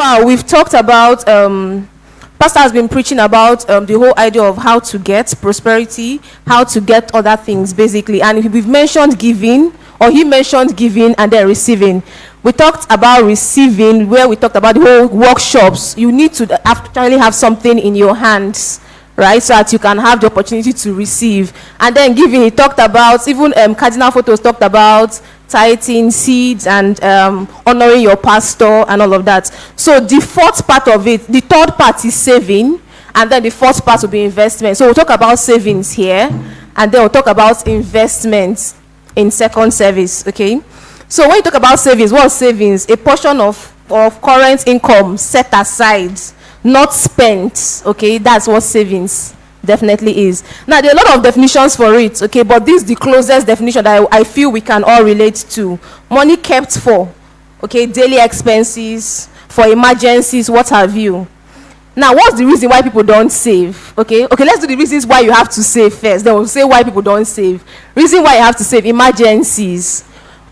far we've talked about Pastor has been preaching about the whole idea of how to get prosperity, how to get other things basically, and we've mentioned giving, or he mentioned giving and then receiving. We talked about receiving, where we talked about the whole workshops. You need to actually have something in your hands, right, so that you can have the opportunity to receive. And then giving, he talked about, even Cardinal Photos talked about tithing, seeds, and honoring your pastor and all of that. So the fourth part of it, the third part is saving, and then the fourth part will be investment. So we'll talk about savings here, and then we'll talk about investments in second service, okay? So when you talk about savings, what's savings? A portion of current income set aside, not spent, okay? That's what savings definitely is. Now, there are a lot of definitions for it, okay? But this is the closest definition that I feel we can all relate to. Money kept for, okay, daily expenses, for emergencies, what have you. Now, what's the reason why people don't save? Okay, let's do the reasons why you have to save first. Then we'll say why people don't save. Reason why you have to save: emergencies.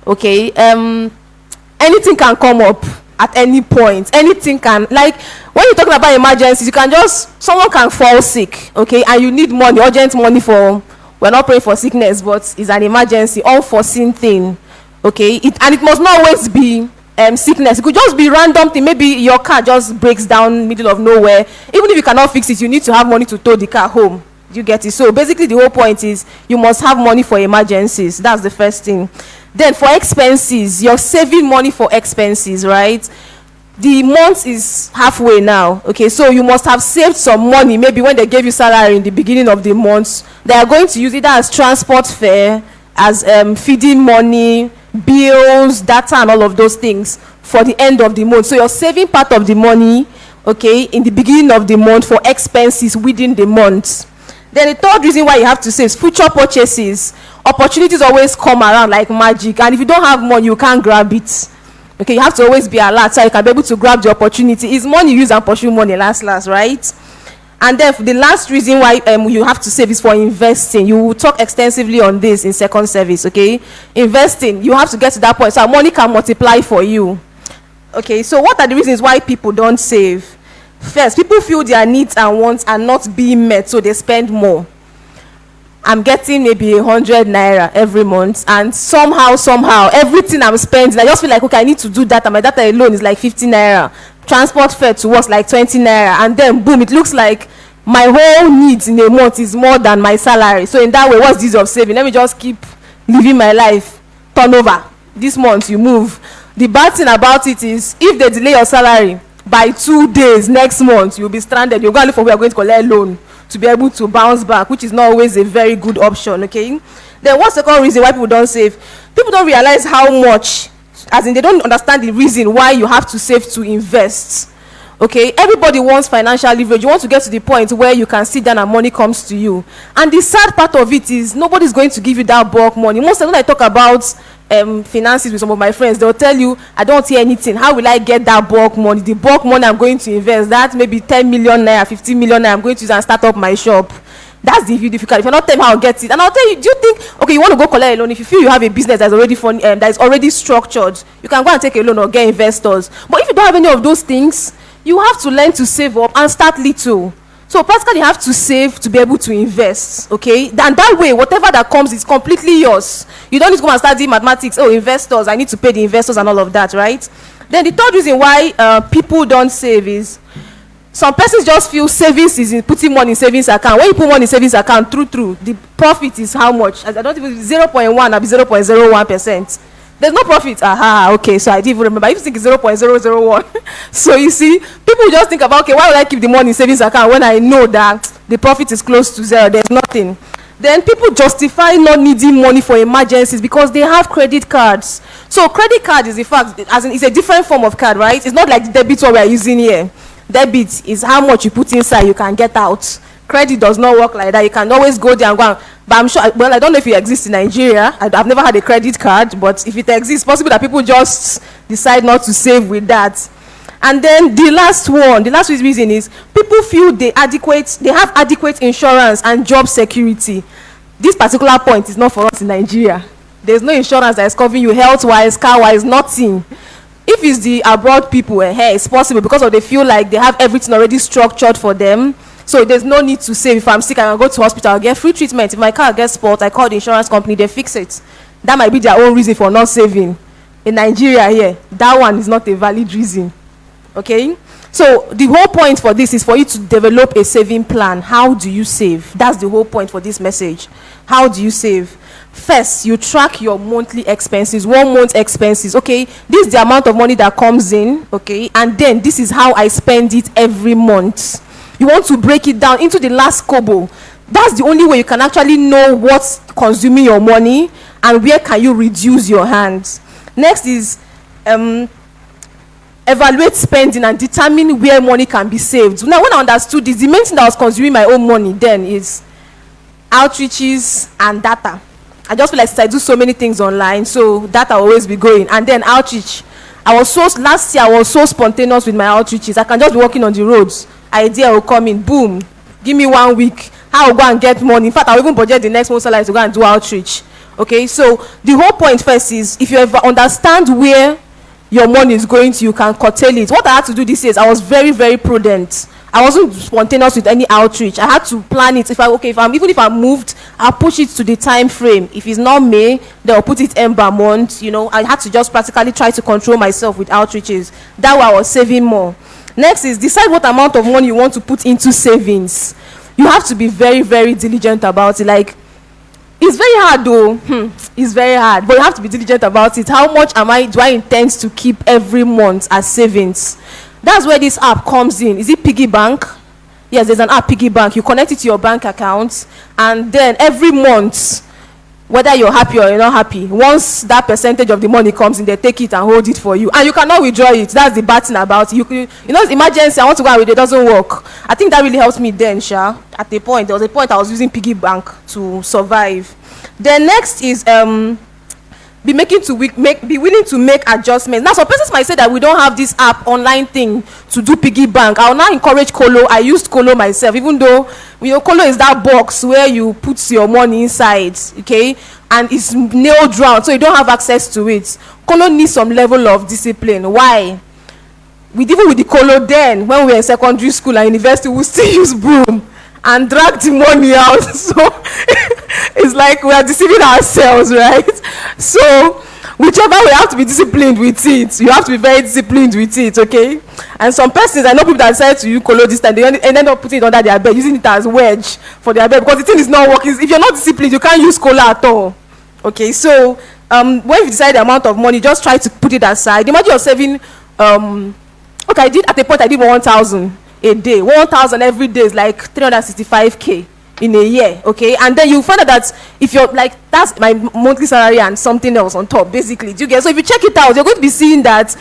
Okay, anything can come up at any point. Anything can, like when you're talking about emergencies, you can just, someone can fall sick, okay, and you need money, urgent money for, we're not praying for sickness, but it's an emergency, unforeseen thing, okay. It must not always be sickness. It could just be random thing. Maybe your car just breaks down middle of nowhere. Even if you cannot fix it, you need to have money to tow the car home. You get it? So basically the whole point is you must have money for emergencies. That's the first thing. Then for expenses, you're saving money for expenses, right? The month is halfway now, okay, so you must have saved some money. Maybe when they gave you salary in the beginning of the month, they are going to use it as transport fare, as feeding money, bills, data, and all of those things for the end of the month. So you're saving part of the money, okay, in the beginning of the month for expenses within the month. Then the third reason why you have to save is future purchases. Opportunities always come around like magic, and if you don't have money, you can't grab it. Okay, you have to always be alert so you can be able to grab the opportunity. It's money you use and pursue money last, right? And then the last reason why you have to save is for investing. You will talk extensively on this in second service, okay? Investing, you have to get to that point so money can multiply for you. Okay, so what are the reasons why people don't save? First, people feel their needs and wants are not being met, so they spend more. I'm getting maybe 100 naira every month, and somehow everything I'm spending, I just feel like, okay, I need to do that, and my data alone is like 50 naira. Transport fare to work like 20 naira, and then boom, it looks like my whole needs in a month is more than my salary. So in that way, what's this of saving? Let me just keep living my life. Turnover. This month you move. The bad thing about it is, if they delay your salary by 2 days, next month you'll be stranded. You're going to look for where you're going to collect a loan to be able to bounce back, which is not always a very good option, okay? Then what's the second reason why people don't save? People don't realize how much, as in they don't understand the reason why you have to save to invest, okay? Everybody wants financial leverage. You want to get to the point where you can sit down and money comes to you. And the sad part of it is nobody's going to give you that bulk money. Most of when I talk about finances with some of my friends, they'll tell you, I don't hear anything. How will I get that bulk money? The bulk money I'm going to invest, that maybe 10 million naira, 15 million naira I'm going to use and start up my shop. That's the difficult. If you're not telling me how to get it, and I'll tell you, do you think, okay, you want to go collect a loan? If you feel you have a business that's already funny, that is already structured, you can go and take a loan or get investors. But if you don't have any of those things, you have to learn to save up and start little. So practically you have to save to be able to invest, okay? And that way, whatever that comes is completely yours. You don't need to go and start doing mathematics. Oh, investors, I need to pay the investors and all of that, right? Then the third reason why people don't save is some persons just feel savings is in putting money in savings account. When you put money in savings account, through, the profit is how much? I don't even 0.1 or 0.01%. There's no profit. Aha, okay, so I didn't even remember. I used to think it's 0.001. So you see, people just think about, okay, why would I keep the money in savings account when I know that the profit is close to zero? There's nothing. Then people justify not needing money for emergencies because they have credit cards. So credit card is, in fact, as in, it's a different form of card, right? It's not like the debit what we are using here. Debit is how much you put inside, you can get out. Credit does not work like that. You can always go there and go. But I'm sure, well, I don't know if it exists in Nigeria. I've never had a credit card, but if it exists, it's possible that people just decide not to save with that. And then the last reason is people feel they have adequate insurance and job security. This particular point is not for us in Nigeria. There's no insurance that is covering you health-wise, car-wise, nothing. If it's the abroad people, hey, it's possible because of they feel like they have everything already structured for them. So there's no need to save. If I'm sick, I can go to hospital, I'll get free treatment. If my car gets spoiled, I call the insurance company, they fix it. That might be their own reason for not saving. In Nigeria here, that one is not a valid reason. Okay? So the whole point for this is for you to develop a saving plan. How do you save? That's the whole point for this message. How do you save? First, you track your monthly expenses, 1 month expenses. Okay, this is the amount of money that comes in. Okay, and then this is how I spend it every month. You want to break it down into the last kobo. That's the only way you can actually know what's consuming your money and where can you reduce your hands. Next is evaluate spending and determine where money can be saved. Now, when I understood this, the main thing that was consuming my own money then is outreaches and data. I just feel like since I do so many things online, so data will always be going. And then outreach. Last year I was so spontaneous with my outreaches. I can just be walking on the roads. Idea will come in, boom. Give me 1 week. I'll go and get money. In fact, I'll even budget the next month's salary to go and do outreach. Okay, so the whole point first is if you ever understand where your money is going to, you can curtail it. What I had to do this year is I was very, very prudent. I wasn't spontaneous with any outreach. I had to plan it. If I'm moved, I'll push it to the time frame. If it's not May, then I'll put it Ember month. You know, I had to just practically try to control myself with outreaches. That way I was saving more. Next is decide what amount of money you want to put into savings. You have to be very, very diligent about it. Like, it's very hard though. It's very hard, but you have to be diligent about it. How much do I intend to keep every month as savings? That's where this app comes in. Is it Piggy Bank? Yes, there's an app, Piggy Bank. You connect it to your bank account, and then every month, whether you're happy or you're not happy, once that percentage of the money comes in, they take it and hold it for you, and you cannot withdraw it. That's the bad thing about it. You know, emergency, I want to go and withdraw, it doesn't work. I think that really helped me then, at a point. There was a point I was using Piggy Bank to survive. Then next is be willing to make adjustments. Now, some persons might say that we don't have this app online thing to do Piggy Bank. I will now encourage Kolo. I used Kolo myself, even though Kolo is that box where you put your money inside, okay, and it's nailed down, so you don't have access to it. Kolo needs some level of discipline. Why? Even with the Kolo then, when we were in secondary school and university, we still use broom and drag the money out. So it's like we are deceiving ourselves, right? So whichever way, you have to be disciplined with it. You have to be very disciplined with it, okay? And some persons, I know people that decided to use Kolo this time, they end up putting it under their bed, using it as wedge for their bed, because the thing is not working. If you're not disciplined, you can't use Kolo at all. Okay, so when you decide the amount of money, just try to put it aside. Imagine you're saving okay, at a point I did 1,000 a day. 1,000 every day is like 365k in a year, okay? And then you find out that if you're like, that's my monthly salary and something else on top, basically. Do you get? So if you check it out, you're going to be seeing that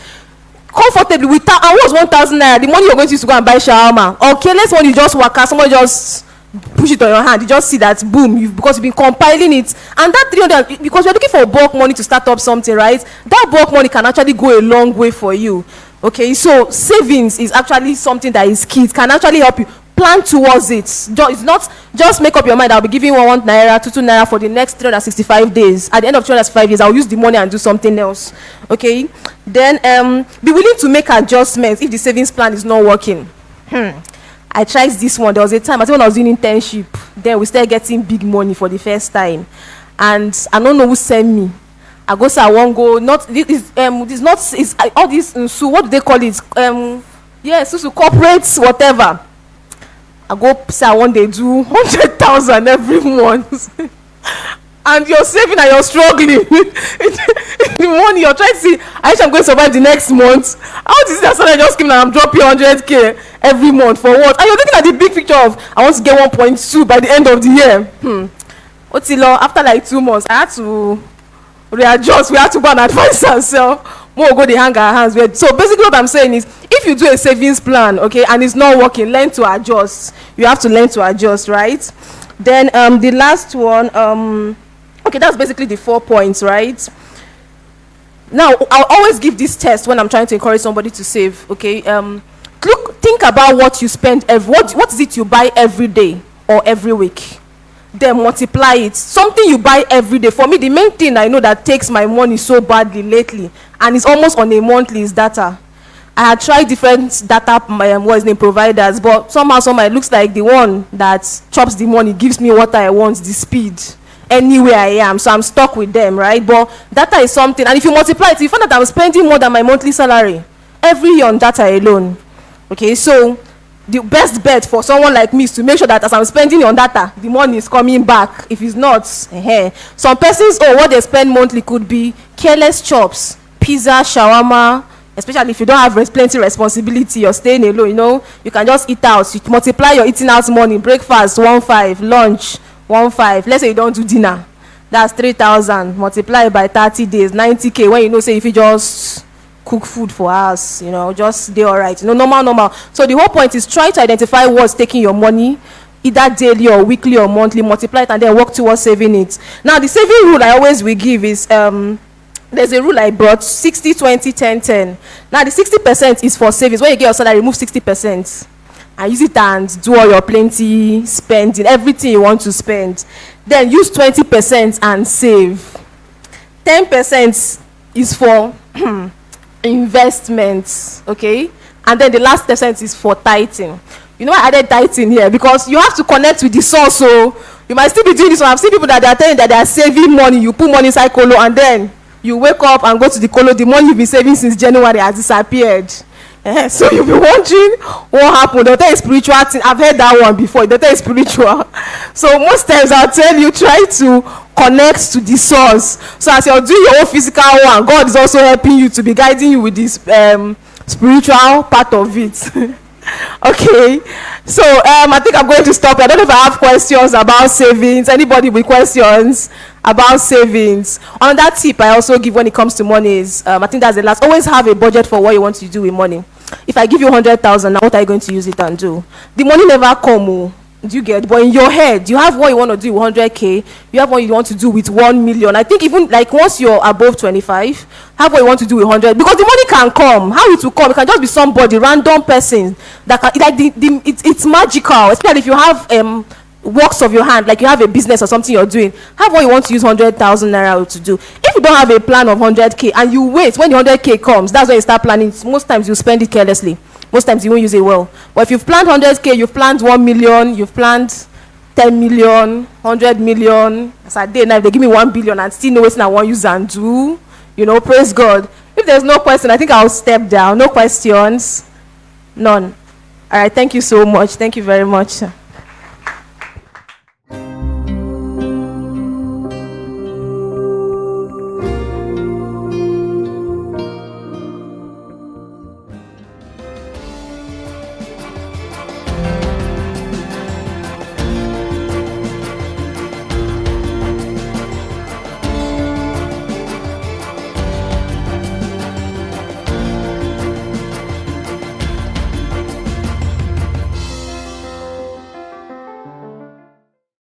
comfortably without, and what's 1,000 naira, the money you're going to use to go and buy shawarma. Okay, let's when you just work out, someone just push it on your hand, you just see that boom, because you've been compiling it, and that 300, because you're looking for bulk money to start up something, right? That bulk money can actually go a long way for you. Okay, so savings is actually something that is key. It can actually help you plan towards it. It's not just make up your mind, I'll be giving 1 naira, 2 naira for the next 365 days. At the end of 365 days, I'll use the money and do something else. Okay, then be willing to make adjustments if the savings plan is not working. I tried this one. There was a time, I think when I was doing internship, then we started getting big money for the first time, and I don't know who sent me. I go say I won't go. Not this. This not is all this. So what do they call it? Yes, so corporates, whatever. I go say I want they do 100,000 every month, and you're saving and you're struggling. The money you're trying to see, I wish I'm going to survive the next month. How does that sound? I just came and I'm dropping 100k every month for what? And you're looking at the big picture of I want to get 1.2 by the end of the year. After like 2 months, I had to readjust. We have to go and advise ourselves. More go they hang our hands with. So basically what I'm saying is, if you do a savings plan, okay, and it's not working, learn to adjust. You have to learn to adjust, right? Then the last one, okay, that's basically the 4 points, right? Now I'll always give this test when I'm trying to encourage somebody to save. Okay, think about what you spend what is it you buy every day or every week. then multiply it. Something you buy every day. For me, the main thing I know that takes my money so badly lately, and it's almost on a monthly, is data. I had tried different data providers, but somehow it looks like the one that chops the money gives me what I want, the speed, anywhere I am. So I'm stuck with them, right? But data is something, and if you multiply it, you find that I'm spending more than my monthly salary every year on data alone. Okay, so the best bet for someone like me is to make sure that as I'm spending on data, the money is coming back. If it's not, some persons, what they spend monthly could be careless chops, pizza, shawarma. Especially if you don't have plenty responsibility, you're staying alone, you can just eat out. You multiply your eating out money. Breakfast 1.5, lunch 1.5. Let's say you don't do dinner, that's 3,000. Multiply by 30 days, 90k. When say if you just cook food for us, just stay all right, normal. So the whole point is try to identify what's taking your money, either daily or weekly or monthly, multiply it and then work towards saving it. Now the saving rule I always will give is there's a rule I brought: 60, 20, 10, 10. Now the 60% is for savings. When you get your salary, remove 60% and use it and do all your plenty spending, everything you want to spend. Then use 20% and save. 10% is for investments, okay? And then the last percent is for tithing. I added tithing here because you have to connect with the source. So you might still be doing this one. I've seen people that they are telling that they are saving money. You put money inside colo and then you wake up and go to the colo, the money you've been saving since January has disappeared. So you'll be wondering what happened. They'll tell you spiritual thing. I've heard that one before. They'll tell you spiritual. So most times I'll tell you, try to connect to the source. So as you're doing your own physical one, God is also helping you to be guiding you with this spiritual part of it. Okay, so I think I'm going to stop. I don't know if I have questions about savings. Anybody with questions about savings? Another tip I also give when it comes to money is, I think that's the last. Always have a budget for what you want to do with money. If I give you 100,000, now what are you going to use it and do? The money never come. Do you get? But in your head, you have what you want to do with 100k. You have what you want to do with 1 million. I think even like once you're above 25, have what you want to do with 100, because the money can come. How it will come? It can just be somebody, random person that can. Like it's magical. Especially if you have works of your hand, like you have a business or something you're doing. Have what you want to use 100,000 naira to do. If you don't have a plan of 100k and you wait when the 100k comes, that's when you start planning. Most times you spend it carelessly. Most times you won't use it well. But if you've planned 100k, you've planned 1 million, you've planned 10 million, 100 million. As a day now, if they give me 1 billion and still know what I want use and do, praise God. If there's no question, I think I'll step down. No questions? None. All right, thank you so much. Thank you very much.